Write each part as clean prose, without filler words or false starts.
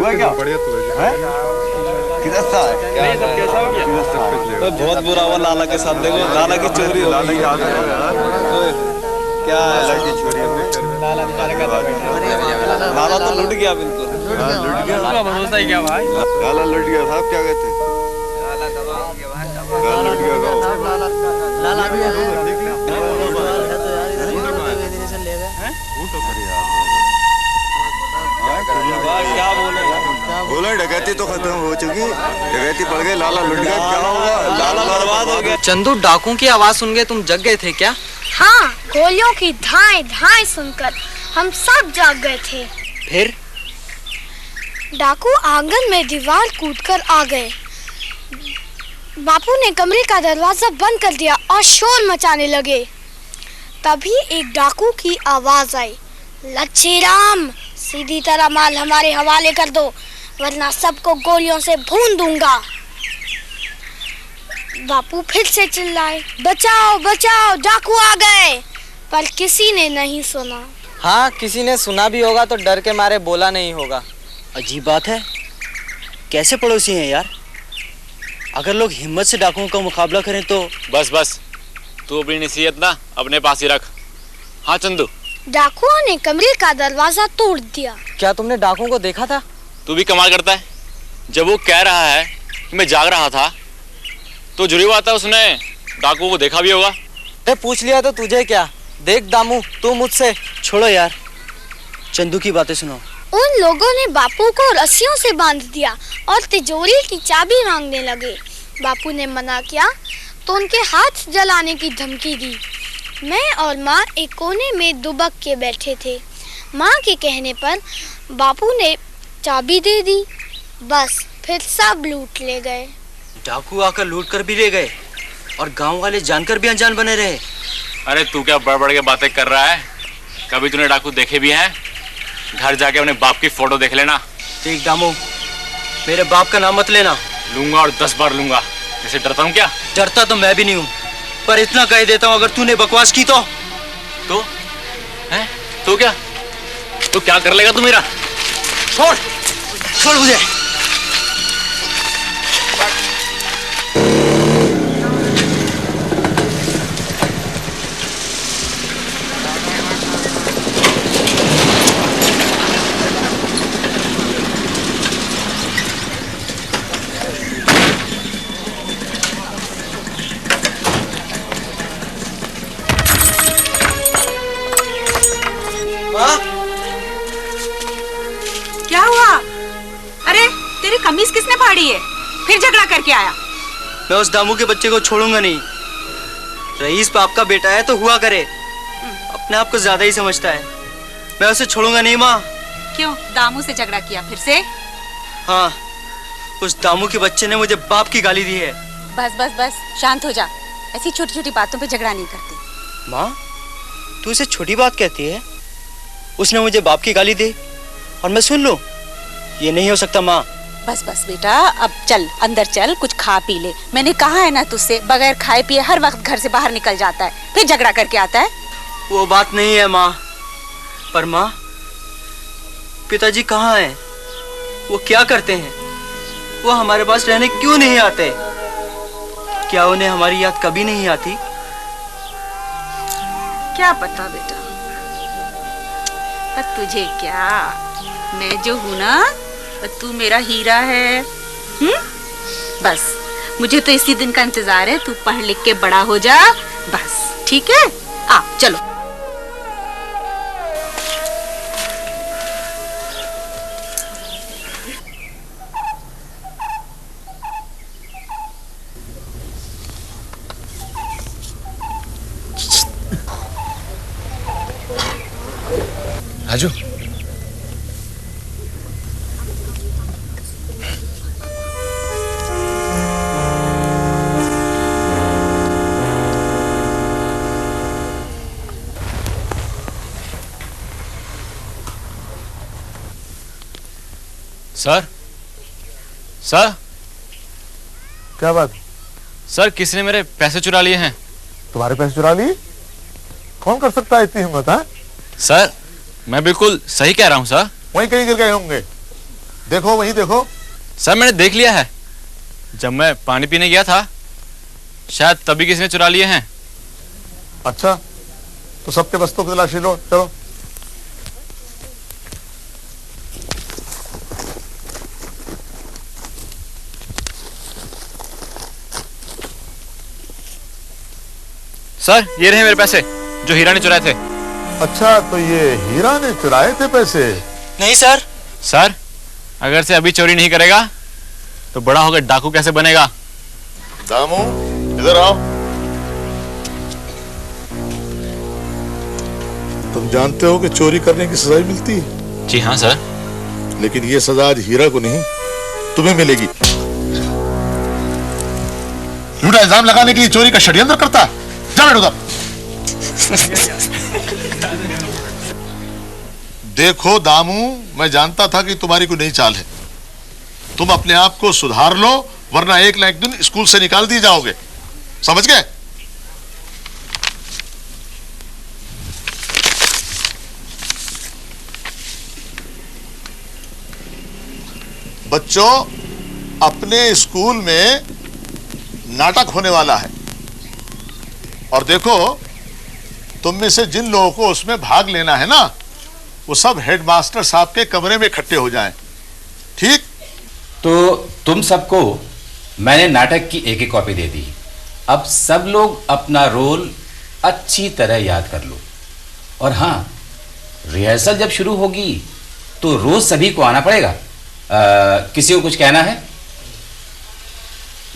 हुआ क्या? बढ़िया तो किधर था? तो बहुत बुरा हुआ लाला के साथ। देखो लाला की चोरी हो गई। क्या है लाला की चोरी हो गई? लाला तो लुट गया बिल्कुल। लुट गया? भरोसा ही क्या भाई? लाला लुट गया साहब, क्या कहते हैं? लाला लुट गया गाँव। लाला भी है क्या बोले? बोलो डकैती तो खत्म हो चुकी, डकैती पड़ गई, लाला लुट गया, क्या होगा? लाला बर्बाद हो गया। चंदू, डाकुओं की आवाज सुन के तुम जग गए थे क्या? हाँ, गोलियों की धाएं धाएं सुनकर हम सब जाग गए थे। फिर? डाकू आंगन में दीवार कूदकर आ गए। बापू ने कमरे का दरवाजा बंद कर दिया और शोर मचाने लगे। तभी एक डाकू की आवाज आई, लच्छी राम, सीधी तरह माल हमारे हवाले कर दो, वरना सबको गोलियों से भून दूंगा। बापू फिर से चिल्लाए, बचाओ बचाओ, डाकू आ गए, पर किसी ने नहीं सुना। हाँ, किसी ने सुना भी होगा तो डर के मारे बोला नहीं होगा। अजीब बात है, कैसे पड़ोसी हैं यार? अगर लोग हिम्मत से डाकुओं का मुकाबला करें तो। बस तू अपनी नसीहत ना अपने पास ही रख। हाँ चंदू, डाकुओं ने कमरे का दरवाजा तोड़ दिया। क्या तुमने डाकुओं को देखा था? तू भी कमाल करता है। जब वो कह रहा है कि मैं जाग रहा था, तो जुड़ी बात है उसने डाकुओं को देखा भी होगा। अरे पूछ लिया तो तुझे क्या? देख दामू, तू मुझसे। छोड़ो यार, चंदू की बातें सुनो। उन लोगों ने बापू को रस्सियों से बांध दिया और तिजोरी की चाबी मांगने लगे। बापू ने मना किया तो उनके हाथ जलाने की धमकी दी। मैं और माँ एक कोने में दुबक के बैठे थे। माँ के कहने पर बापू ने चाबी दे दी। बस फिर सब लूट ले गए। डाकू आकर लूट कर भी ले गए और गांव वाले जानकर भी अनजान बने रहे। अरे तू क्या बड़ के बातें कर रहा है? कभी तूने डाकू देखे भी हैं? घर जाके अपने बाप की फोटो देख लेना। देख दामू, मेरे बाप का नाम मत लेना। लूंगा और 10 बार लूंगा। जैसे डरता हूँ क्या? डरता तो मैं भी नहीं हूँ, पर इतना कह देता हूँ, अगर तूने बकवास की तो हैं? तो क्या? तो क्या कर लेगा तू मेरा? छोड़ मुझे। क्या हुआ? अरे तेरी कमीज किसने फाड़ी है? फिर झगड़ा करके आया? मैं उस दामू के बच्चे को छोड़ूंगा नहीं। रईस बाप का बेटा है तो हुआ करे, अपने आप को ज्यादा ही समझता है। मैं उसे छोड़ूंगा नहीं माँ। क्यों, दामू से झगड़ा किया फिर से? हाँ, उस दामू के बच्चे ने मुझे बाप की गाली दी है। बस शांत हो जा। ऐसी छोटी छोटी बातों पे झगड़ा नहीं करते। माँ, तू इसे छोटी बात कहती है? उसने मुझे बाप की गाली दी और मैं सुन लूं? ये नहीं हो सकता माँ। बस बेटा, अब चल अंदर चल, कुछ खा पी ले। मैंने कहा है ना तुझसे, बगैर खाए पिए हर वक्त घर से बाहर निकल जाता है, फिर झगड़ा करके आता है। वो बात नहीं है माँ। पर माँ, पिताजी कहाँ हैं? वो क्या करते हैं? वो हमारे पास रहने क्यों नहीं आते? क्या उन्हें हमारी याद कभी नहीं आती? क्या पता बेटा, पर तुझे क्या, मैं जो हूं ना, तू मेरा हीरा है। बस मुझे तो इसी दिन का इंतजार है, तू पढ़ लिख के बड़ा हो जा बस। ठीक है, आ चलो। राजू, सर क्या बात? सर, किसी ने मेरे पैसे चुरा लिए हैं। तुम्हारे पैसे चुरा लिए? कौन कर सकता है इतनी हिम्मत? है सर, मैं बिल्कुल सही कह रहा हूँ सर। वहीं कहीं गिर गए होंगे। देखो वहीं देखो। सर मैंने देख लिया है, जब मैं पानी पीने गया था शायद तभी किसी ने चुरा लिए हैं। अच्छा, तो सबके बस्तों की तलाशी लो, चलो। सर ये रहे मेरे पैसे जो हीरा ने चुराए थे। अच्छा, तो ये हीरा ने चुराए थे पैसे? नहीं सर। सर अगर से अभी चोरी नहीं करेगा तो बड़ा होकर डाकू कैसे बनेगा? दामू इधर आओ। तुम जानते हो कि चोरी करने की सजा मिलती है? जी हाँ सर। लेकिन ये सजा आज हीरा को नहीं तुम्हें मिलेगी। झूठा इल्जाम लगाने के लिए चोरी का षड्यंत्र करता है। जा बैठ उधर। देखो दामू, मैं जानता था कि तुम्हारी कोई नई चाल है। तुम अपने आप को सुधार लो, वरना एक ना एक दिन स्कूल से निकाल दिए जाओगे, समझ गए? बच्चों, अपने स्कूल में नाटक होने वाला है और देखो तुम में से जिन लोगों को उसमें भाग लेना है ना, वो सब हेडमास्टर साहब के कमरे में इकट्ठे हो जाएं, ठीक? तो तुम सबको मैंने नाटक की एक कॉपी दे दी। अब सब लोग अपना रोल अच्छी तरह याद कर लो। और हाँ, रिहर्सल जब शुरू होगी तो रोज सभी को आना पड़ेगा। किसी को कुछ कहना है?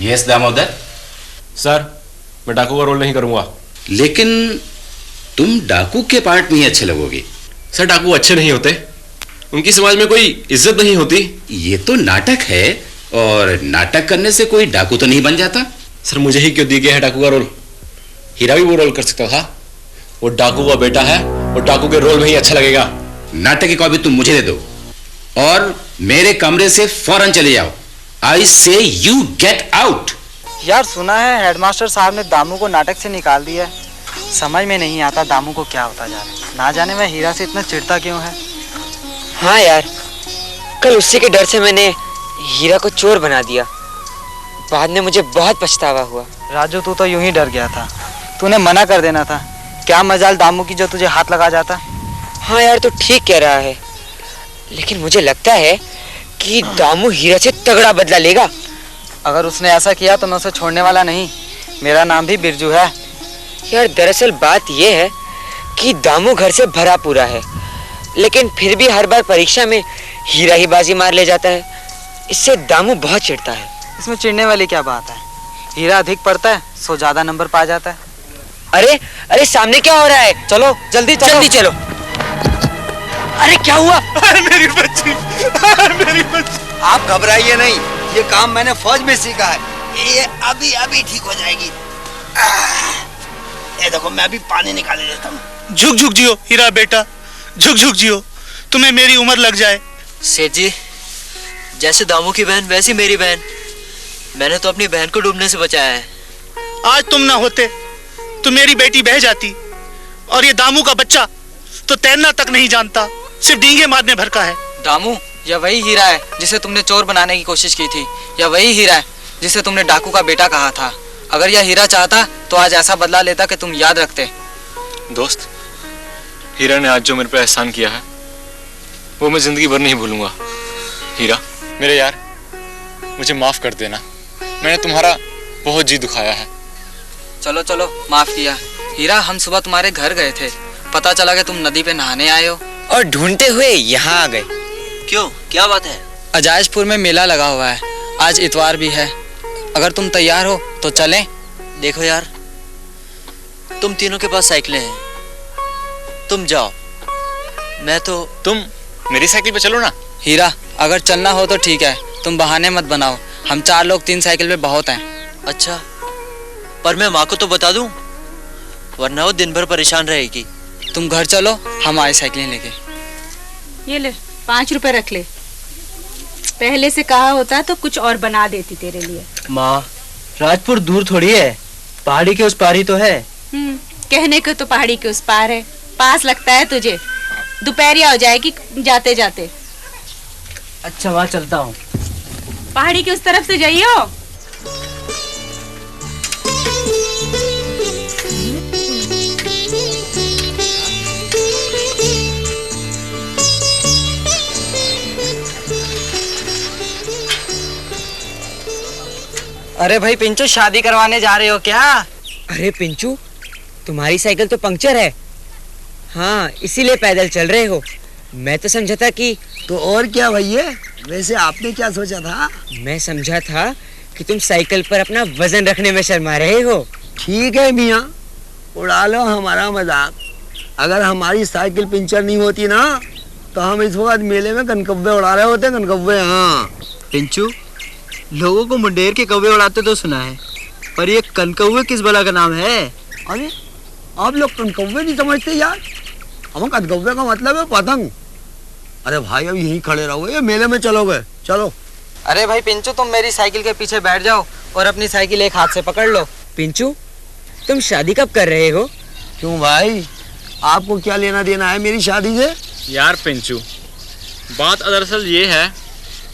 यस दामोदर। सर मैं डाकू का रोल नहीं करूंगा। लेकिन तुम डाकू के पार्ट में ही अच्छे लगोगे। सर डाकू अच्छे नहीं होते, उनकी समाज में कोई इज्जत नहीं होती। ये तो नाटक है और नाटक करने से कोई डाकू तो नहीं बन जाता। सर मुझे ही क्यों दिया गया है डाकू का रोल? हीरा भी वो रोल कर सकता था। वो डाकू का बेटा है, वो डाकू के रोल में ही अच्छा लगेगा। नाटक की कॉपी तुम मुझे दे दो और मेरे कमरे से फौरन चले जाओ। आई से यू गेट आउट। यार सुना है हेडमास्टर साहब ने दामू को नाटक से निकाल दिया है। समझ में नहीं आता दामू को क्या होता जा रहा है। ना जाने मैं हीरा से इतना चिढ़ता क्यों है। हाँ यार, कल उसी के डर से मैंने हीरा को चोर बना दिया। बाद में मुझे बहुत पछतावा हुआ। राजू तू तो यूं ही डर गया था, तूने मना कर देना था। क्या मजाल दामू की जो तुझे हाथ लगा जाता। हाँ यार, तू ठीक कह रहा है, लेकिन मुझे लगता है कि दामू हीरा से तगड़ा बदला लेगा। अगर उसने ऐसा किया तो मैं उसे छोड़ने वाला नहीं। मेरा नाम भी बिरजू है। यार दरअसल बात यह है कि दामू घर से भरा पूरा है, लेकिन फिर भी हर बार परीक्षा में हीरा ही बाजी मार ले जाता है। इससे दामू बहुत चिढ़ता है। इसमें चिढ़ने वाली क्या बात है? हीरा अधिक पढ़ता है सो ज्यादा नंबर पा जाता है। अरे अरे सामने क्या हो रहा है? चलो जल्दी चलो। जल्दी चलो। अरे क्या हुआ? मेरी बच्ची, मेरी बच्ची। आप घबराइए नहीं, ये काम मैंने फौज में सीखा है। ये अभी अभी ठीक हो जाएगी। ये देखो मैं अभी पानी निकाल देता हूँ। झुक झुक जियो हीरा बेटा, झुक झुक जियो, तुम्हें मेरी उम्र लग जाए। सेठ जी, जैसे दामू की बहन वैसी मेरी बहन। मैंने तो अपनी बहन को डूबने से बचाया है। आज तुम ना होते तो मेरी बेटी बह जाती, और ये दामू का बच्चा तो तैरना तक नहीं जानता, सिर्फ डींगे मारने भर का है। दामू, या वही हीरा है जिसे तुमने चोर बनाने की कोशिश की थी, या वही हीरा है जिसे तुमने डाकू का बेटा कहा था। अगर यह हीरा चाहता तो आज ऐसा बदला लेता कि तुम याद रखते। दोस्त, हीरा ने आज जो मेरे पे एहसान किया है वो मैं जिंदगी भर नहीं भूलूंगा। हीरा मेरे यार, मुझे माफ कर देना, मैंने तुम्हारा बहुत जी दुखाया है। चलो चलो, माफ किया। हीरा, हम सुबह तुम्हारे घर गए थे, पता चला कि तुम नदी पे नहाने आए हो और ढूंढते हुए यहाँ आ गए। क्यों, क्या बात है? अजायजपुर में मेला लगा हुआ है, आज इतवार भी है। अगर तुम तैयार हो तो चलें। देखो यार, तुम तीनों के पास साइकिलें हैं, तुम जाओ। मैं तो तुम मेरी साइकिल पे चलो ना। हीरा, अगर चलना हो तो ठीक है, तुम बहाने मत बनाओ। हम 4 लोग 3 साइकिल पे बहुत हैं। अच्छा, पर मैं माँ को तो बता दूं, वरना वो दिन भर परेशान रहेगी। तुम घर चलो, हम आए साइकिलें लेके। ये ले 5 रुपए रख ले। पहले से कहा होता तो कुछ और बना देती तेरे लिए। माँ, राजपुर दूर थोड़ी है, पहाड़ी के उस पार ही तो है। कहने को तो पहाड़ी के उस पार है, पास लगता है तुझे। दोपहरिया हो जाएगी जाते जाते। अच्छा वहाँ चलता हूँ। पहाड़ी की उस तरफ से जाइयो। अरे भाई पिंचू, शादी करवाने जा रहे हो क्या? अरे पिंचू, तुम्हारी साइकिल तो पंक्चर है। हाँ, इसीलिए पैदल चल रहे हो। मैं तो समझा था कि तो और क्या भैया, वैसे आपने क्या सोचा था? मैं समझा था कि तुम साइकिल पर अपना वजन रखने में शर्मा रहे हो। ठीक है मियाँ, उड़ा लो हमारा मजाक। अगर हमारी साइकिल पंचर नहीं होती ना तो हम इस वक्त मेले में कनकव्वे उड़ा रहे होते। कनकव्वे। हाँ पिंचू, लोगों को मुंडेर के कौवे उड़ाते तो सुना है, पर ये कनकौवे किस बला का नाम है? अरे आप लोग कनकव्वे नहीं समझते यार? हम कनकव्वे का मतलब है पतंग। अरे भाई अब यहीं खड़े रहो, ये मेले में चलोगे? चलो। अरे भाई पिंचू, तुम मेरी साइकिल के पीछे बैठ जाओ और अपनी साइकिल एक हाथ से पकड़ लो। पिंचू, तुम शादी कब कर रहे हो? क्यों भाई, आपको क्या लेना देना है मेरी शादी से? यार पिंचू, बात दरअसल ये है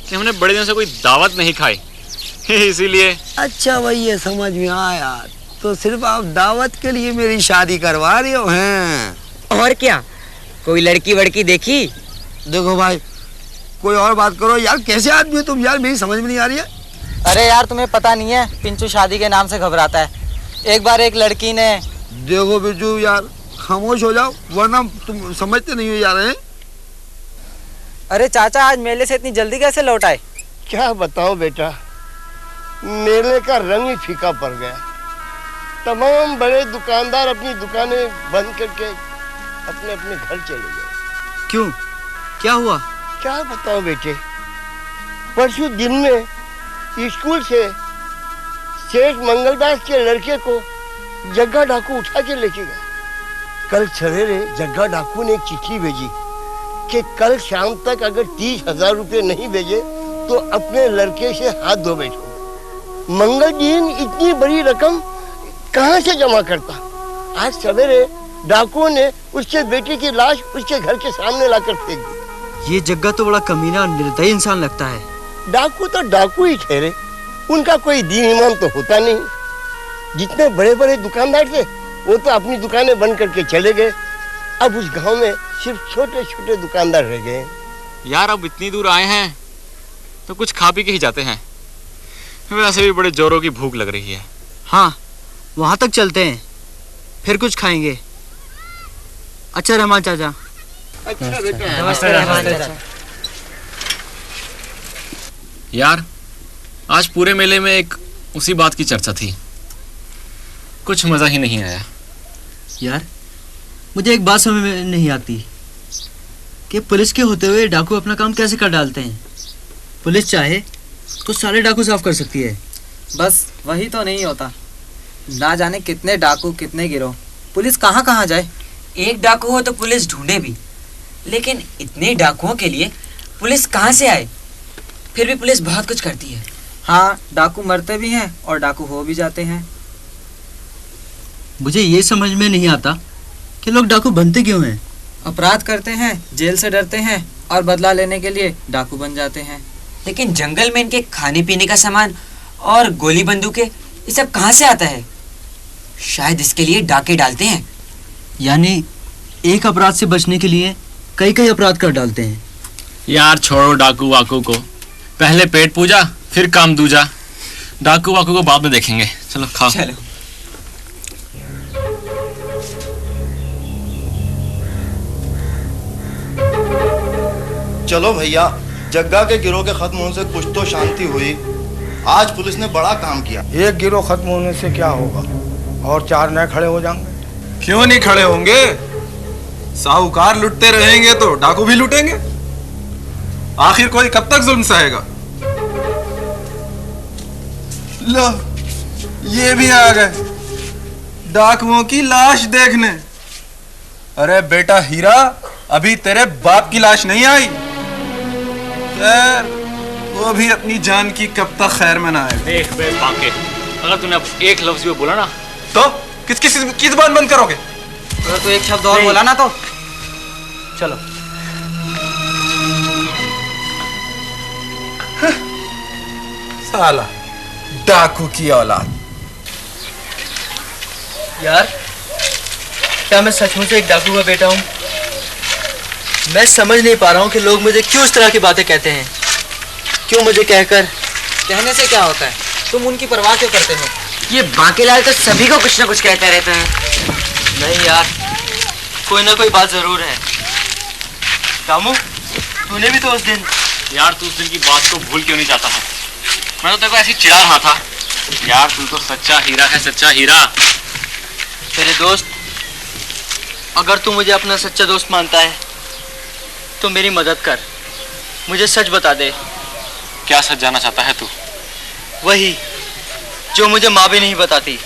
कि हमने बड़े दिन से कोई दावत नहीं खाई, इसीलिए। अच्छा भाई, ये समझ में आया। तो सिर्फ आप दावत के लिए मेरी शादी करवा रहे हो हैं? और क्या, कोई लड़की वड़की देखी? देखो भाई, कोई और बात करो यार। कैसे आदमी हो तुम यार, मेरी समझ में नहीं आ रही है। अरे यार, तुम्हें पता नहीं है, पिंचू शादी के नाम से घबराता है। एक बार एक लड़की ने। देखो बिजू यार, खामोश हो जाओ वरना तुम समझते नहीं हो यार। अरे चाचा, आज मेले से इतनी जल्दी कैसे लौट आए? क्या बताओ बेटा, मेले का रंग ही फीका पड़ गया। तमाम बड़े दुकानदार अपनी दुकानें बंद करके अपने अपने घर चले गए। क्यों, क्या हुआ? क्या बताओ बेटे, परसों दिन में स्कूल से सेठ मंगलदास के लड़के को जग्गा डाकू उठा के लेके गया। कल सवेरे जग्गा डाकू ने एक चिट्ठी भेजी कि कल शाम तक अगर 30,000 रुपये नहीं भेजे तो अपने लड़के से हाथ धो बैठो। मंगलदीन इतनी बड़ी रकम कहाँ से जमा करता? आज सवेरे डाकुओं ने उसके बेटे की लाश उसके घर के सामने लाकर फेंक दी। ये जग्गा तो बड़ा कमीना और निर्दयी इंसान लगता है। डाकू तो डाकू ही ठहरे, उनका कोई दीन ईमान तो होता नहीं। जितने बड़े बड़े दुकानदार थे वो तो अपनी दुकानें बंद करके चले गए। अब उस गांव में सिर्फ छोटे छोटे दुकानदार रह गए। यार अब इतनी दूर आए हैं तो कुछ खा पी के ही जाते हैं। वैसे भी बड़े जोरों की भूख लग रही है। हाँ, वहां तक चलते हैं, फिर कुछ खाएंगे। अच्छा रहमान चाचा। अच्छा बेटा। नमस्ते रहमान चाचा। यार आज पूरे मेले में एक उसी बात की चर्चा थी, कुछ मजा ही नहीं आया। यार मुझे एक बात समझ में नहीं आती कि पुलिस के होते हुए डाकू अपना काम कैसे कर डालते हैं। पुलिस चाहे तो सारे डाकू साफ कर सकती है। बस वही तो नहीं होता। ना जाने कितने डाकू, कितने गिरोह, पुलिस कहाँ कहाँ जाए। एक डाकू हो तो पुलिस ढूंढे भी, लेकिन इतने डाकुओं के लिए पुलिस कहाँ से आए? फिर भी पुलिस बहुत कुछ करती है। हाँ, डाकू मरते भी हैं और डाकू हो भी जाते हैं। मुझे ये समझ में नहीं आता कि लोग डाकू बनते क्यों हैं। अपराध करते हैं, जेल से डरते हैं और बदला लेने के लिए डाकू बन जाते हैं। लेकिन जंगल में इनके खाने पीने का सामान और गोली बंदूकें ये सब कहाँ से आता है? शायद इसके लिए डाके डालते हैं। यानी एक अपराध से बचने के लिए कई कई अपराध कर डालते हैं। यार छोड़ो डाकू वाकू को, पहले पेट पूजा फिर काम दूजा। डाकू वाकू को बाद में देखेंगे। चलो खाओ। चलो। चलो भैया, जग्गा के गिरोह के खत्म होने से कुछ तो शांति हुई। आज पुलिस ने बड़ा काम किया। एक गिरोह खत्म होने से क्या होगा, और 4 नए खड़े हो जाएंगे। क्यों नहीं खड़े होंगे? साहूकार लुटते रहेंगे तो डाकू भी लूटेंगे। आखिर कोई कब तक जुल्म सहेगा? लो, ये भी आ गए डाकुओं की लाश देखने। अरे बेटा हीरा, अभी तेरे बाप की लाश नहीं आई। वो भी अपनी जान की कब तक खैर मनाए। देख बे बांके, अगर तूने अब एक लफ्ज भी बोला ना तो किस जुबान बंद करोगे? अगर तू एक शब्द और बोला ना तो चलो। साला डाकू की औलाद। यार, क्या मैं सचमुच एक डाकू का बेटा हूँ? मैं समझ नहीं पा रहा हूँ कि लोग मुझे क्यों इस तरह की बातें कहते हैं। क्यों मुझे कहकर? कहने से क्या होता है, तुम उनकी परवाह क्यों करते हो? ये बांकेलाल तो सभी को कुछ ना कुछ कहते रहते हैं। नहीं यार, कोई ना कोई बात जरूर है। रामू, तूने भी तो उस दिन यार, तू उस दिन की बात को भूल क्यों नहीं जाता है? मैं तो तेरे को ऐसी चिढ़ा रहा था। यार, तू तो सच्चा हीरा है, सच्चा हीरा। मेरे दोस्त, अगर तू मुझे अपना सच्चा दोस्त मानता है तो मेरी मदद कर, मुझे सच बता दे। क्या सच जानना चाहता है तू? वही जो मुझे माँ भी नहीं बताती।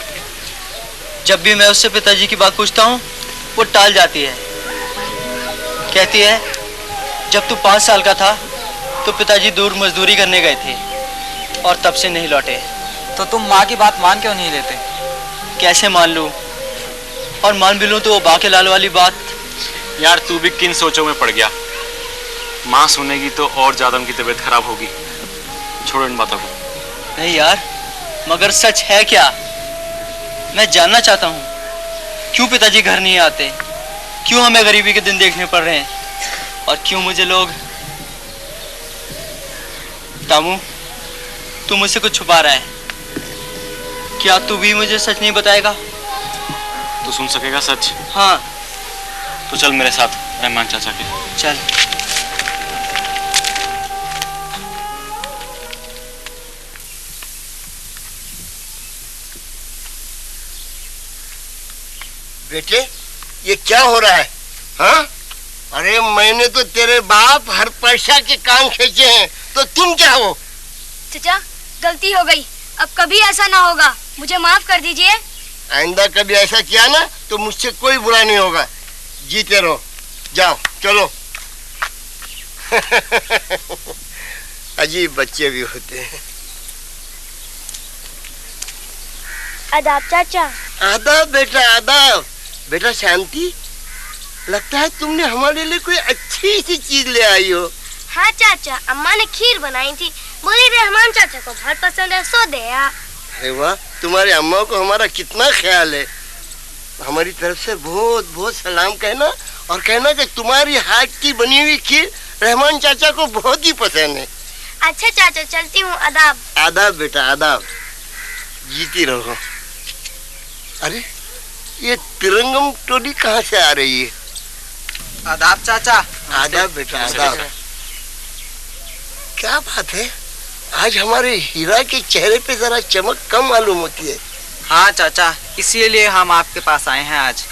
जब भी मैं उससे पिताजी की बात पूछता हूँ वो टाल जाती है। कहती है जब तू 5 साल का था तो पिताजी दूर मजदूरी करने गए थे और तब से नहीं लौटे। तो तुम माँ की बात मान क्यों नहीं लेते? कैसे मान लूँ, और मान भी लूँ तो वो बांकेलाल वाली बात। यार, तू भी किन सोचों में पड़ गया? माँ सुनेगी तो और ज्यादा उनकी तबीयत खराब होगी। छोड़ो इन बातों को। नहीं यार, मगर सच है क्या? मैं जानना चाहता हूँ क्यों पिताजी घर नहीं आते, क्यों हमें गरीबी के दिन देखने पड़ रहे हैं, और क्यों मुझे लोग। तामू, तू मुझसे कुछ छुपा रहा है। क्या तू भी मुझे सच नहीं बताएगा? तू सुन सकेगा सच? हाँ। तो चल मेरे साथ रहमान चाचा के। चल। बेटे, ये क्या हो रहा है? हाँ? अरे मैंने तो तेरे बाप हर पैसा के कान खींचे हैं, तो तुम क्या हो? चाचा, गलती हो गई, अब कभी ऐसा ना होगा, मुझे माफ कर दीजिए। आइंदा कभी ऐसा किया ना तो मुझसे कोई बुरा नहीं होगा। जीते रहो, जाओ चलो। अजीब बच्चे भी होते हैं। आदाब चाचा। आदाब बेटा, आदाब। बेटा शांति, लगता है तुमने हमारे लिए कोई अच्छी सी चीज ले आई हो। हाँ चाचा, अम्मा ने खीर बनाई थी, बोली रहमान चाचा को बहुत पसंद है, सो दे आ। अरे वाह, तुम्हारे अम्मा को हमारा कितना ख्याल है। हमारी तरफ से बहुत बहुत सलाम कहना, और कहना कि तुम्हारी हाथ की बनी हुई खीर रहमान चाचा को बहुत ही पसंद है। अच्छा चाचा, चलती हूँ। आदाब। आदाब बेटा, आदाब। जीती रहो। अरे ये तिरंगम टोली कहाँ से आ रही है? आदाब चाचा। आदाब बेटा, आदाब। क्या बात है, आज हमारे हीरा के चेहरे पे जरा चमक कम मालूम होती है। हाँ चाचा, इसीलिए हम आपके पास आए हैं आज।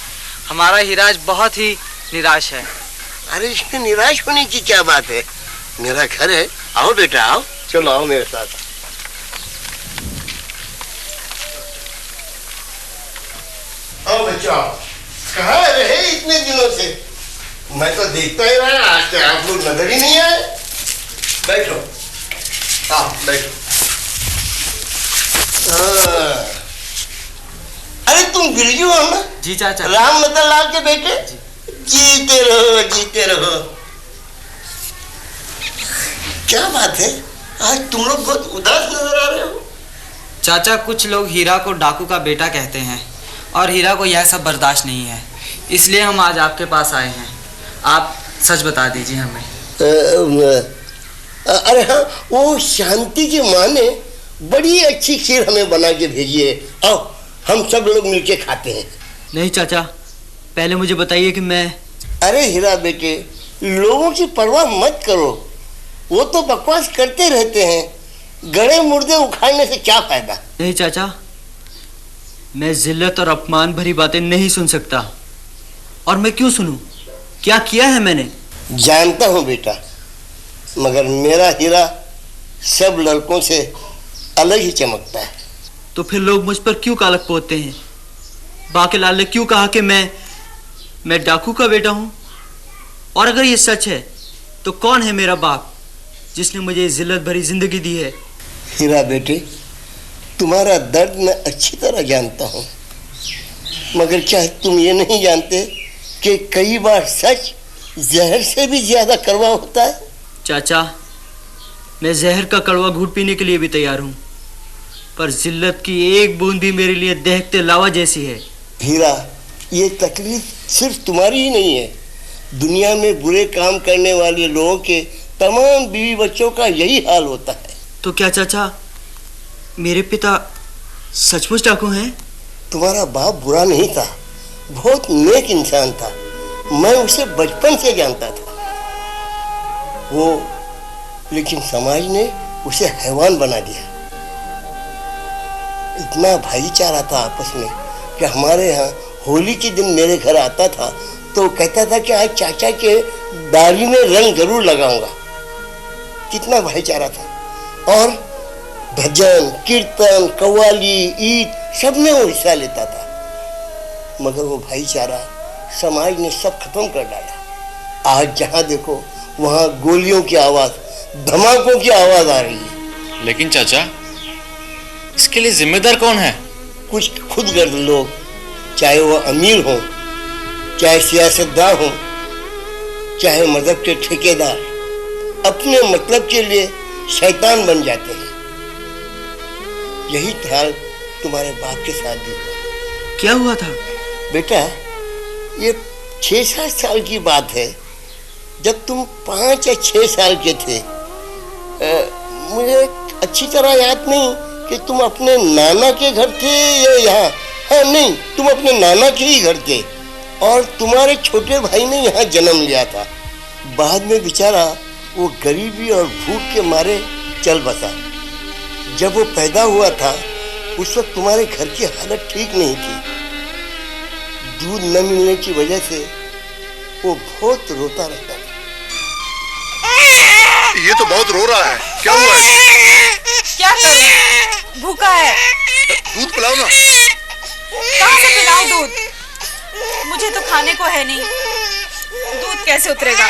हमारा हीरा आज बहुत ही निराश है। अरे इसमें निराश होने की क्या बात है? मेरा घर है, आओ बेटा आओ, चलो आओ मेरे साथ। आओ बच्चों, कहाँ रहे इतने दिनों से? मैं तो देखता ही रहा, आज तक आप लोग नजर ही नहीं आए। बैठो, आओ बैठो। अरे तुम बिरजू हो ना? जी चाचा। राम नतन लाल के बेटे? जीते रहो, जीते रहो। क्या बात है, आज तुम लोग बहुत उदास नजर आ रहे हो। चाचा, कुछ लोग हीरा को डाकू का बेटा कहते हैं और हीरा को यह सब बर्दाश्त नहीं है, इसलिए हम आज आपके पास आए हैं। आप सच बता दीजिए हमें। अरे हाँ, वो शांति की माँ ने बड़ी अच्छी खीर हमें बना के भेजी है। आओ हम सब लोग मिलके खाते हैं। नहीं चाचा, पहले मुझे बताइए कि मैं। अरे हीरा बेटे, लोगों की परवाह मत करो, वो तो बकवास करते रहते हैं। गड़े मुर्दे उखाड़ने से क्या फायदा? नहीं चाचा, मैं जिल्लत और अपमान भरी बातें नहीं सुन सकता। और मैं क्यों सुनूं? क्या किया है मैंने? जानता हूँ बेटा, मगर मेरा हीरा सब लड़कों से अलग ही चमकता है। तो फिर लोग मुझ पर क्यों कालक पोतते हैं? बांकेलाल ने क्यों कहा कि मैं डाकू का बेटा हूं? और अगर ये सच है तो कौन है मेरा बाप जिसने मुझे जिल्लत भरी जिंदगी दी है? हीरा बेटे, तुम्हारा दर्द मैं अच्छी तरह जानता हूँ, मगर क्या तुम ये नहीं जानते कि कई बार सच जहर से भी ज्यादा कड़वा होता है? चाचा, मैं जहर का कड़वा घूंट पीने के लिए भी तैयार हूँ, पर जिल्लत की एक बूंद भी मेरे लिए देखते लावा जैसी है। हीरा, ये तकलीफ सिर्फ तुम्हारी ही नहीं है, दुनिया में बुरे काम करने वाले लोगों के तमाम बीवी बच्चों का यही हाल होता है। तो क्या चाचा मेरे पिता सचमुच डाकू हैं? तुम्हारा बाप बुरा नहीं था, बहुत नेक इंसान था। मैं उसे बचपन से जानता था। वो लेकिन समाज ने उसे हैवान बना दिया। इतना भाईचारा था आपस में कि हमारे यहाँ होली के दिन मेरे घर आता था तो कहता था कि आज चाचा के दाढ़ी में रंग जरूर लगाऊंगा। कितना भाईचारा था। और भजन, कीर्तन, कव्वाली, ईद सब में वो हिस्सा लेता था। मगर वो भाईचारा समाज ने सब खत्म कर डाला। आज जहाँ देखो वहाँ गोलियों की आवाज, धमाकों की आवाज आ रही है। लेकिन चाचा, इसके लिए जिम्मेदार कौन है? कुछ खुद गर्द लोग, चाहे वो अमीर हो, चाहे सियासतदार हो, चाहे मजहब के ठेकेदार, अपने मतलब के लिए शैतान बन जाते हैं। यही हाल तुम्हारे बाप के साथ भी हुआ। क्या हुआ था? बेटा, ये 6-7 साल की बात है, जब तुम 5 या 6 साल के थे। मुझे अच्छी तरह याद नहीं कि तुम अपने नाना के घर थे या यहाँ। हाँ, नहीं, तुम अपने नाना के ही घर थे और तुम्हारे छोटे भाई ने यहाँ जन्म लिया था। बाद में बेचारा वो गरीबी और भूख के मारे चल बसा। जब वो पैदा हुआ था उस वक्त तुम्हारे घर की हालत ठीक नहीं थी। दूध न मिलने की वजह से वो बहुत रोता रहता था। ये तो बहुत रो रहा है, क्या हुआ है? क्या करूं? भूखा है। दूध पिलाओ ना। कहाँ से पिलाऊं दूध? मुझे तो खाने को है नहीं, दूध कैसे उतरेगा?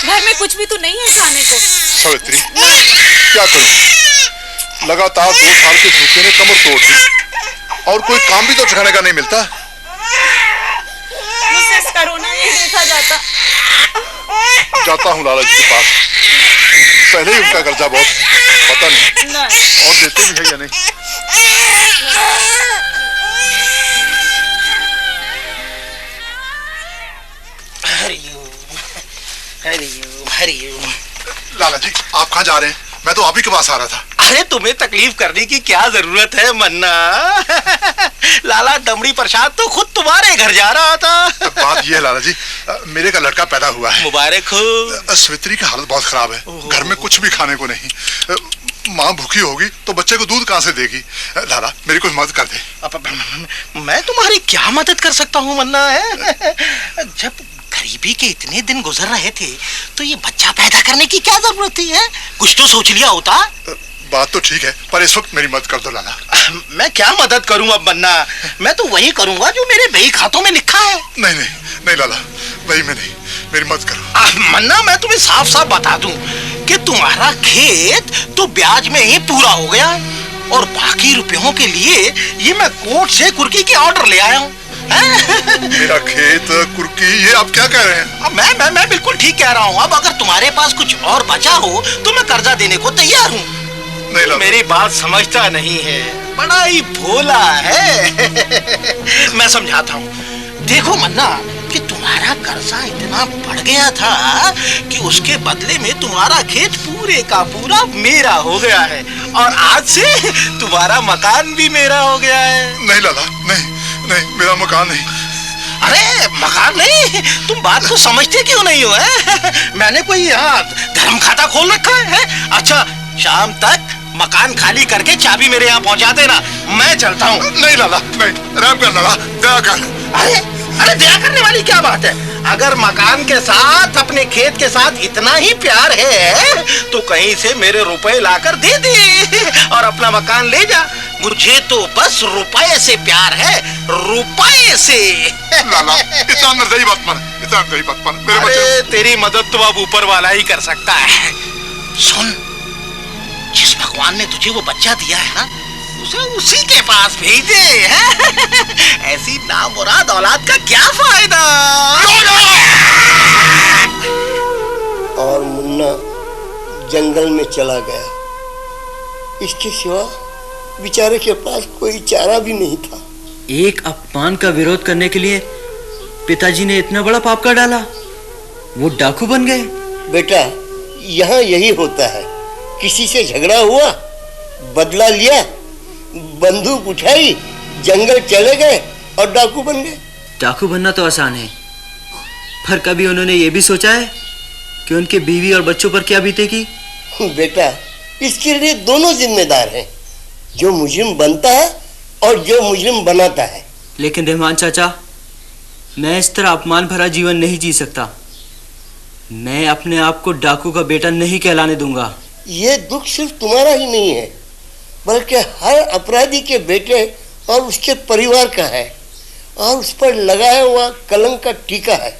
घर में कुछ भी तो नहीं है खाने को। सावित्री, क्या करूं? लगातार 2 साल के भूखे ने कमर तोड़ दी और कोई काम भी तो ठिकाने का नहीं मिलता। मुझसे इस कोरोना नहीं देखा जाता। जाता हूँ लाला जी के पास, पहले ही उनका कर्जा बहुत है, पता नहीं और देते भी है या नहीं। हरिओम। लाला जी, आप कहाँ जा रहे हैं? मैं तो आप ही के पास आ रहा था। अरे तुम्हें तकलीफ करने की क्या जरूरत है मन्ना? लाला दमड़ी प्रसाद तो खुद तुम्हारे घर जा रहा था। बात ये है लाला जी, मेरे का लड़का पैदा हुआ है। मुबारक हो। सावित्री की हालत बहुत खराब है, घर में कुछ भी खाने को नहीं। माँ भूखी होगी तो बच्चे को दूध कहाँ से देगी? लाला, मेरी कुछ मदद कर दे। मैं तुम्हारी क्या मदद कर सकता हूँ मन्ना है? जब गरीबी के इतने दिन गुजर रहे थे तो ये बच्चा पैदा करने की क्या जरूरत थी? है कुछ तो सोच लिया होता। बात तो ठीक है, पर इस वक्त मेरी मदद कर दो लाला। मैं क्या मदद करूं अब मन्ना? मैं तो वही करूंगा जो मेरे बही खातों में लिखा है। नहीं नहीं नहीं लाला, वही में नहीं, मेरी मदद करो। मन्ना, मैं तुम्हें साफ साफ बता दूं कि तुम्हारा खेत तो ब्याज में ही पूरा हो गया और बाकी रुपयों के लिए ये मैं कोर्ट से कुर्की की ऑर्डर ले आया हूँ। मेरा खेत, कुर्की, ये आप क्या कह रहे हैं? मैं बिल्कुल ठीक कह रहा हूँ। अब अगर तुम्हारे पास कुछ और बचा हो तो मैं कर्जा देने को तैयार हूँ। मेरी बात समझता नहीं है, बड़ा ही भोला है। मैं समझाता हूँ। देखो मन्ना, कि तुम्हारा कर्जा इतना बढ़ गया था कि उसके बदले में तुम्हारा खेत पूरे का पूरा मेरा हो गया है और आज से तुम्हारा मकान भी मेरा हो गया है। नहीं लाला, नहीं नहीं, मेरा मकान नहीं। अरे मकान नहीं? तुम बात को समझते क्यों नहीं हो? मैंने कोई यहाँ धर्म खाता खोल रखा है? अच्छा, शाम तक मकान खाली करके चाबी मेरे यहाँ पहुँचा देना, मैं चलता हूँ। नहीं लाला, नहीं, आराम कर लाला, दया कर। अरे दया करने वाली क्या बात है? अगर मकान के साथ, अपने खेत के साथ इतना ही प्यार है तो कहीं से मेरे रुपए लाकर दे दे और अपना मकान ले जा। मुझे तो बस रुपए से प्यार है, रुपए से। लाला, इतना निर्दयी मत बन, इतना निर्दयी मत बन। मेरे बच्चे, तेरी मदद तो अब ऊपर वाला ही कर सकता है। सुन, जिस भगवान ने तुझे वो बच्चा दिया है ना, उसे उसी के पास भेज दे। ऐसी नामुराद औलाद का क्या फायदा? और मुन्ना जंगल में चला गया। इसके सिवा बेचारे के पास कोई चारा भी नहीं था। एक अपमान का विरोध करने के लिए पिताजी ने इतना बड़ा पाप कर डाला, वो डाकू बन गए। बेटा, यहाँ यही होता है, किसी से झगड़ा हुआ, बदला लिया, बंदूक उठाई, जंगल चले गए और डाकू बन गए। डाकू बनना तो आसान है, पर कभी उन्होंने ये भी सोचा है कि उनके बीवी और बच्चों पर क्या बीतेगी? बेटा, इसके लिए दोनों जिम्मेदार हैं, जो मुजरिम बनता है और जो मुजरिम बनाता है। लेकिन रहमान चाचा, मैं इस तरह अपमान भरा जीवन नहीं जी सकता। मैं अपने आप को डाकू का बेटा नहीं कहलाने दूंगा। ये दुख सिर्फ तुम्हारा ही नहीं है, बल्कि हर अपराधी के बेटे और उसके परिवार का है, और उस पर लगाया हुआ कलंक का टीका है।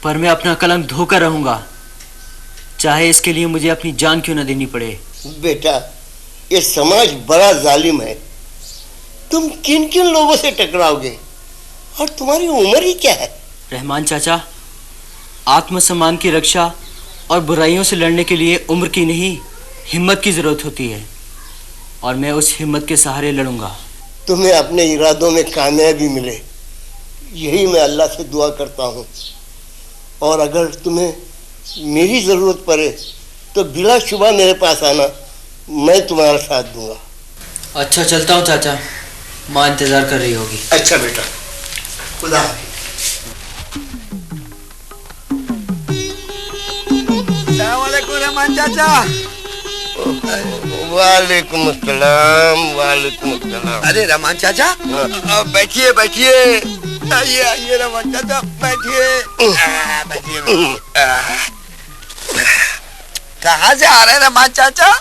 पर मैं अपना कलंक धोकर रहूंगा, चाहे इसके लिए मुझे अपनी जान क्यों न देनी पड़े। बेटा, ये समाज बड़ा जालिम है। तुम किन किन लोगों से टकराओगे, और तुम्हारी उम्र ही क्या है? रहमान चाचा, आत्मसम्मान की रक्षा और बुराइयों से लड़ने के लिए उम्र की नहीं, हिम्मत की जरूरत होती है, और मैं उस हिम्मत के सहारे लड़ूंगा। तुम्हें अपने इरादों में कामयाबी मिले, यही मैं अल्लाह से दुआ करता हूँ। और अगर तुम्हें मेरी ज़रूरत पड़े तो बिला शुबा मेरे पास आना, मैं तुम्हारा साथ दूंगा। अच्छा, चलता हूँ चाचा, माँ इंतजार कर रही होगी। अच्छा बेटा, खुदा। रहमान चाचा। वालेकुम अस्सलाम, वालेकुम अस्सलाम। अरे रहमान चाचा, बैठिए बैठिए, आइए आइए रहमान चाचा, बैठिए बैठिए। कहाँ से आ रहे हैं रहमान चाचा?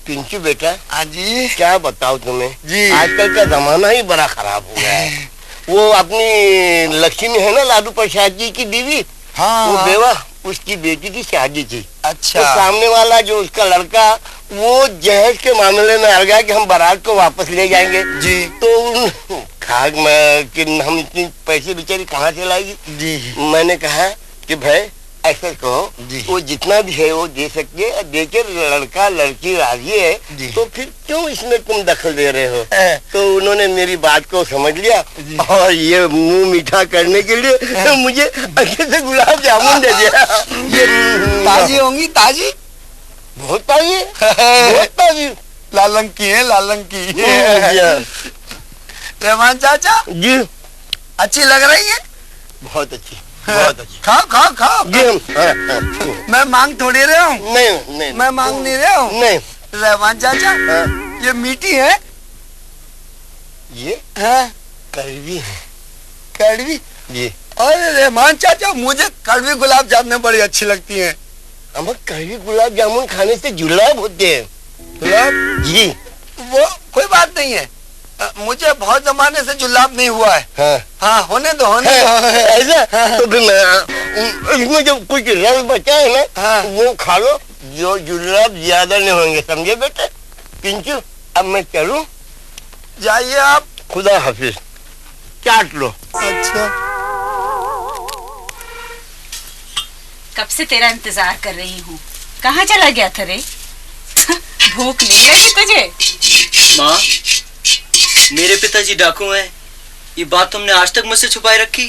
पिंचू बेटा। हाँ जी। क्या बताओ तुम्हें जी, आजकल का जमाना ही बड़ा खराब हो गया है। वो अपनी लक्ष्मी है ना, लालू प्रसाद जी की बीवी, हाँ, वो बेवा, उसकी बेटी की शादी थी। अच्छा। तो सामने वाला जो उसका लड़का, वो जहेज के मामले में आ गया कि हम बारात को वापस ले जाएंगे जी। तो खाक में कि हम इतनी पैसे बेचारी कहाँ से लाएगी जी। मैंने कहा कि भाई ऐसा कहो, वो जितना भी है वो दे सकती है, देके लड़का लड़की राजी है, तो फिर क्यों इसमें तुम दखल दे रहे हो? तो उन्होंने मेरी बात को समझ लिया, और ये मुंह मीठा करने के लिए मुझे अच्छे से गुलाब जामुन दे दिया। ये ताजी होंगी? ताजी, बहुत ताजी, बहुत ताजी, लालंकी है, लालंकी। रहमान चाचा जी, अच्छी लग रही है? बहुत अच्छी, बहुत अच्छी। खाओ खाओ खाओ। मैं मांग थोड़ी रहा हूँ। नहीं नहीं, मैं मांग नहीं रहा हूँ। नहीं रहमान चाचा, ये मीठी है? ये है कड़वी है। कड़वी जी। अरे रहमान चाचा, मुझे कड़वी गुलाब जामुन बड़ी अच्छी लगती हैं। हम कड़वी गुलाब जामुन खाने से जुलाब होते हैं। जुलाब? जी। वो कोई बात नहीं है, मुझे बहुत जमाने से जुलाब नहीं हुआ है। हाँ, हाँ, होने दो, होने दो। ऐसा? तो फिर मैं इसमें जो कुछ रस बचा है ना, हाँ, वो खा लो, जो जुलाब ज्यादा नहीं होंगे, समझे बेटे? पिंचू, अब मैं चलूं? जाइए आप। खुदा हाफिज। चाट लो। अच्छा। कब से तेरा इंतजार कर रही हूँ, कहाँ चला गया था रे? भूख नहीं लगी तुझे? माँ, मेरे पिताजी डाकू हैं, ये बात तुमने आज तक मुझसे छुपाए रखी?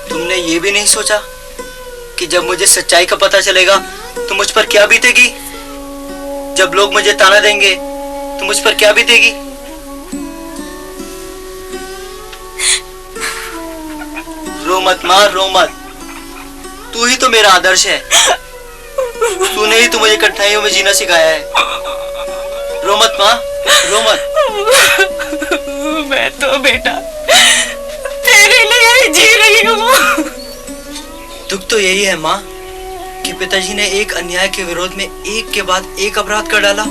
तुमने ये भी नहीं सोचा कि जब मुझे सच्चाई का पता चलेगा तो मुझ पर क्या बीतेगी? जब लोग मुझे ताना देंगे तो मुझ पर क्या बीतेगी? रो मत माँ, रो मत। तू ही तो मेरा आदर्श है, तूने ही तो मुझे कठिनाइयों में जीना सिखाया है। रो मत माँ, रो मत। मैं तो बेटा तेरे लिए ही जी रही हूँ। दुख तो यही है माँ कि पिताजी ने एक अन्याय के विरोध में एक के बाद एक अपराध कर डाला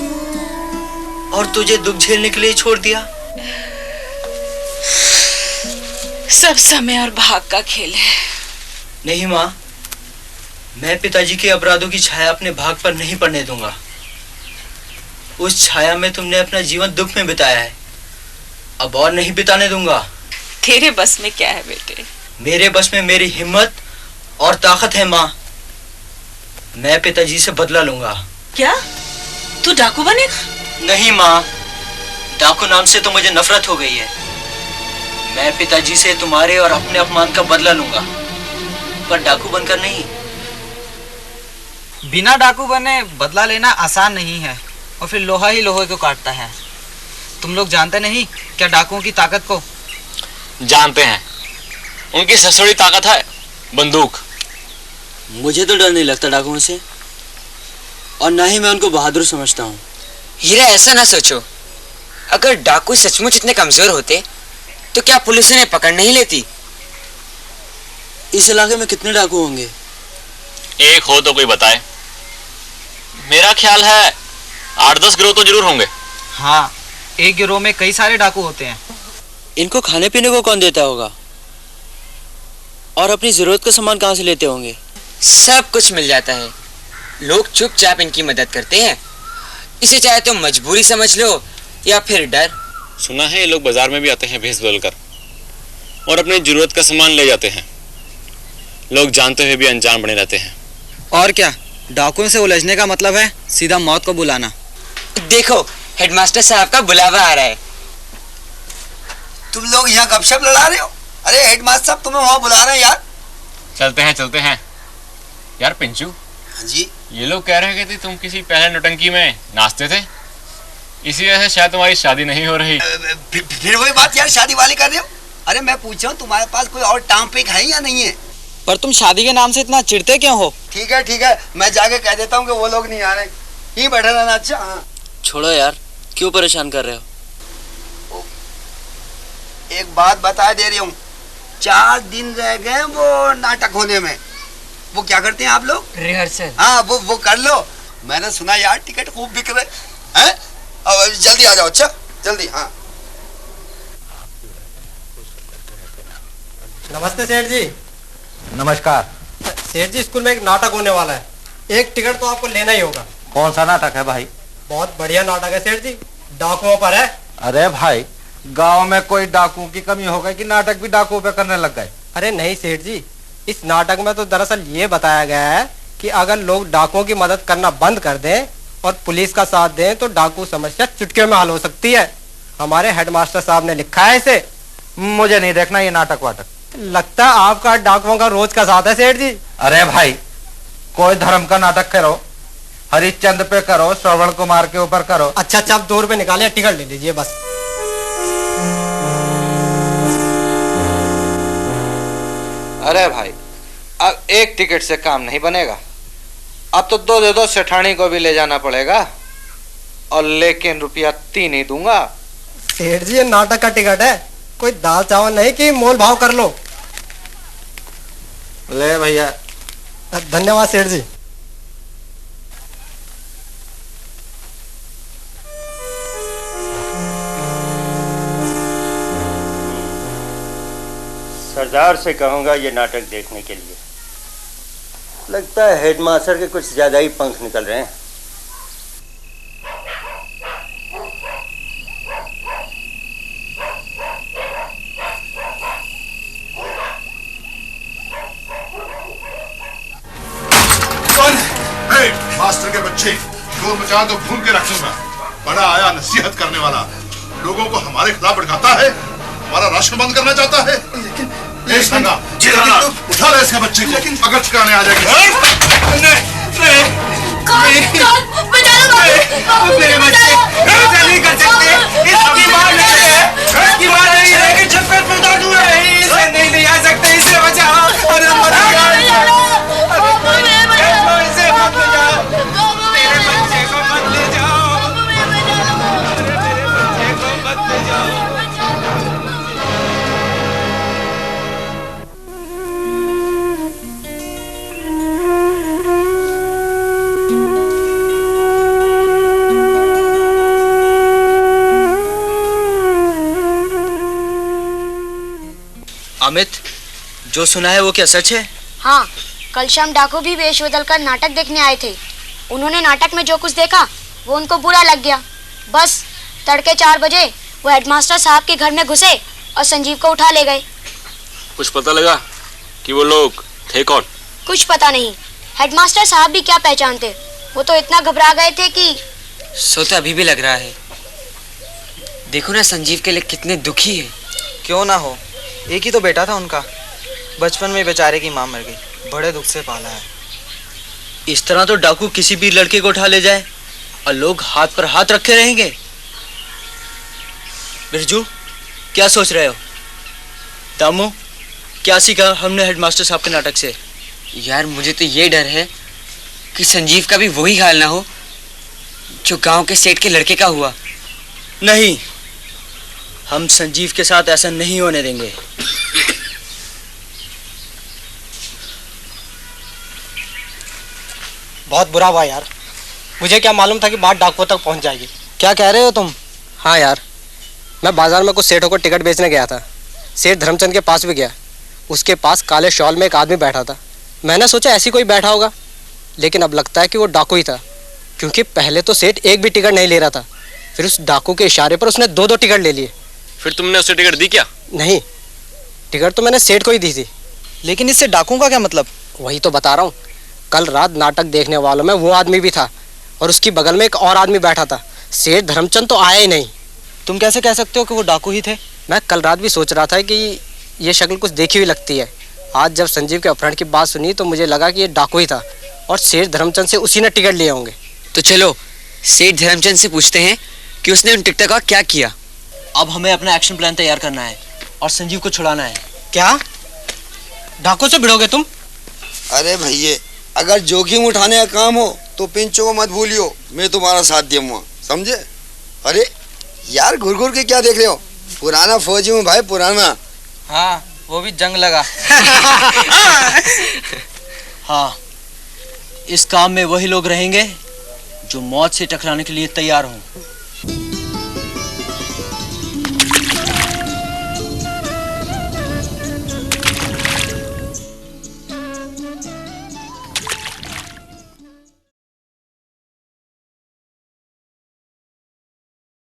और तुझे दुख झेलने के लिए छोड़ दिया। सब समय और भाग का खेल है। नहीं माँ, मैं पिताजी के अपराधों की छाया अपने भाग पर नहीं पड़ने दूंगा। उस छाया में तुमने अपना जीवन दुख में बिताया है, अब और नहीं बिताने दूंगा। तेरे बस में क्या है बेटे? मेरे बस में मेरी हिम्मत और ताकत है माँ। मैं पिताजी से बदला लूंगा। क्या तू डाकू बनेगा? नहीं माँ, डाकू नाम से तो मुझे नफरत हो गई है। मैं पिताजी से तुम्हारे और अपने अपमान का बदला लूंगा, पर डाकू बनकर नहीं। बिना डाकू बने बदला लेना आसान नहीं है, और फिर लोहा ही लोहे को काटता है। तुम लोग जानते नहीं क्या डाकुओं की ताकत को? जानते हैं, उनकी सबसे बड़ी ताकत है बंदूक। मुझे तो डर नहीं लगता डाकुओं से, और ना ही मैं उनको बहादुर समझता हूँ। हीरा, ऐसा ना सोचो। अगर डाकू सचमुच इतने कमजोर होते तो क्या पुलिस उन्हें पकड़ नहीं लेती? इस इलाके में कितने डाकू होंगे? एक हो तो कोई बताए। मेरा ख्याल है 8-10 गिरोह तो जरूर होंगे। हाँ, एक गिरोह में कई सारे डाकू होते हैं। इनको खाने पीने को कौन देता होगा, और अपनी जरूरत का सामान कहाँ से लेते होंगे? सब कुछ मिल जाता है। लोग चुपचाप इनकी मदद करते हैं। इसे चाहे तो मजबूरी समझ लो या फिर डर। सुना है ये लोग बाजार में भी आते हैं भेस बदल कर, और अपनी जरूरत का सामान ले जाते हैं। लोग जानते हुए भी अनजान बने रहते हैं। और क्या, डाकुओं से उलझने का मतलब है सीधा मौत को बुलाना। देखो, हेडमास्टर साहब का बुलावा आ रहा है। तुम लोग यहाँ गपशप लड़ा रहे हो? अरे हेडमास्टर साहब तुम्हें वहाँ बुला रहे हैं यार। चलते हैं यार। पिंचू जी, ये लोग कह रहे थे तुम किसी पहले नौटंकी में नाचते थे, इसी वजह से शायद तुम्हारी शादी नहीं हो रही। फिर वही बात यार, शादी वाली कर रहे हो? अरे मैं पूछ रहा हूँ तुम्हारे पास कोई और टांग पेक है या नहीं है? पर तुम शादी के नाम से इतना चिढ़ते क्यों हो? ठीक है, मैं जाके कह देता हूँ कि वो लोग नहीं आ रहे। यहीं बैठे रहना। अच्छा हाँ। छोड़ो यार, क्यों परेशान कर रहे हो? एक बात बता दे रही हूँ, 4 दिन रह गए वो नाटक होने में। वो क्या करते हैं आप लोग? रिहर्सल। हाँ, वो कर लो। मैंने सुना यार टिकट खूब बिक रहे हैं। अब जल्दी आ जाओ। अच्छा जल्दी। हाँ, नमस्ते सेठ जी। नमस्कार। सेठ जी, स्कूल में एक नाटक होने वाला है, एक टिकट तो आपको लेना ही होगा। कौन सा नाटक है भाई? बहुत बढ़िया नाटक है सेठ जी, डाकुओं पर है। अरे भाई, गांव में कोई डाकुओं की कमी हो गई कि नाटक भी डाकुओं पे करने लग गए? अरे नहीं सेठ जी, इस नाटक में तो दरअसल ये बताया गया है कि अगर लोग डाकुओं की मदद करना बंद कर दें और पुलिस का साथ दें तो डाकू समस्या चुटकियों में हल हो सकती है। हमारे हेडमास्टर साहब ने लिखा है इसे। मुझे नहीं देखना ये नाटक वाटक। लगता है आपका डाकुओं का रोज का साथ है सेठ जी। अरे भाई, कोई धर्म का नाटक करो, हरिश्चंद्र पे करो, श्रवण कुमार के ऊपर करो। अच्छा, आप 2 रुपए निकाले, टिकट ले लीजिए बस। अरे भाई, अब एक टिकट से काम नहीं बनेगा, अब तो 2 दे दो, सेठानी को भी ले जाना पड़ेगा, और लेकिन रुपया 3 ही दूंगा। सेठ जी, ये नाटक का टिकट है, कोई दाल चावल नहीं कि मोल भाव कर लो। ले भैया। धन्यवाद सेठ जी। सरदार से कहूँगा ये नाटक देखने के लिए। लगता है हेडमास्टर के कुछ ज्यादा ही पंख निकल रहे हैं। मास्टर के बच्चे शोर मचा तो भून के रखूंगा। बड़ा आया नसीहत करने वाला, लोगों को हमारे खिलाफ भड़काता है, हमारा राशन बंद करना चाहता है। उठा ले इसके बच्चे को, अगर ठिकाने आ जाएगी। मेरे बच्चे ऐसा नहीं कर सकते, इसकी मां नहीं है, इसकी मां नहीं है, कि छत पे पैदा हुआ है, इसे नहीं आ सकते, इसे बचाओ। अरे मत जाओ, इसे मत ले जाओ, मेरे बच्चे को मत ले जाओ, मेरे बच्चे को मत ले जाओ। अमित, जो सुना है वो क्या सच है? हाँ, कल शाम डाकू भी वेश बदल कर नाटक देखने आए थे। उन्होंने नाटक में जो कुछ देखा वो उनको बुरा लग गया। बस तड़के 4 बजे वो हेडमास्टर साहब के घर में घुसे और संजीव को उठा ले गए। कुछ पता लगा कि वो लोग थे कौन? कुछ पता नहीं। हेडमास्टर साहब भी क्या पहचानते, वो तो इतना घबरा गए थे कि सो तो अभी भी लग रहा है। देखो ना संजीव के लिए कितने दुखी है। क्यों ना हो, एक ही तो बेटा था उनका, बचपन में बेचारे की माँ मर गई, बड़े दुख से पाला है। इस तरह तो डाकू किसी भी लड़के को उठा ले जाए और लोग हाथ पर हाथ रखे रहेंगे। बिरजू, क्या सोच रहे हो? दामू, क्या सीखा हमने हेडमास्टर साहब के नाटक से? यार मुझे तो ये डर है कि संजीव का भी वही हाल ना हो जो गांव के सेठ के लड़के का हुआ। नहीं, हम संजीव के साथ ऐसा नहीं होने देंगे। बहुत बुरा हुआ यार, मुझे क्या मालूम था कि बात डाकुओं तक पहुंच जाएगी। क्या कह रहे हो तुम? हाँ यार, मैं बाजार में कुछ सेठों को टिकट बेचने गया था। सेठ धर्मचंद के पास भी गया, उसके पास काले शॉल में एक आदमी बैठा था। मैंने सोचा ऐसी कोई बैठा होगा, लेकिन अब लगता है कि वो डाकू ही था, क्योंकि पहले तो सेठ एक भी टिकट नहीं ले रहा था, फिर उस डाकू के इशारे पर उसने 2-2 टिकट ले लिए। फिर तुमने उसे टिकट दी क्या? नहीं, टिकट तो मैंने सेठ को ही दी थी। लेकिन इससे डाकुओं का क्या मतलब? वही तो बता रहा हूँ, कल रात नाटक देखने वालों में वो आदमी भी था और उसकी बगल में एक और आदमी बैठा था। सेठ धर्मचंद तो आया ही नहीं। तुम कैसे कह सकते हो कि वो डाकू ही थे? मैं कल रात भी सोच रहा था कि ये शक्ल कुछ देखी हुई लगती है। आज जब संजीव के अपहरण की बात सुनी तो मुझे लगा कि ये डाकू ही था और सेठ धर्मचंद से उसी ने टिकट लिए होंगे। तो चलो सेठ धर्मचंद से पूछते हैं कि उसने उन टिकटों का क्या किया। अब हमें अपना एक्शन प्लान तैयार करना है और संजीव को छुड़ाना है। क्या डाकू से भिड़ोगे तुम? अरे भैया, अगर जोखिम उठाने का काम हो तो पिंचों को मत भूलियो, मैं तुम्हारा साथ दूंगा, समझे? अरे यार, घुर घुर के क्या देख रहे हो? पुराना फौजी हूँ भाई, पुराना। हाँ, वो भी जंग लगा। हाँ, इस काम में वही लोग रहेंगे जो मौत से टकराने के लिए तैयार हों।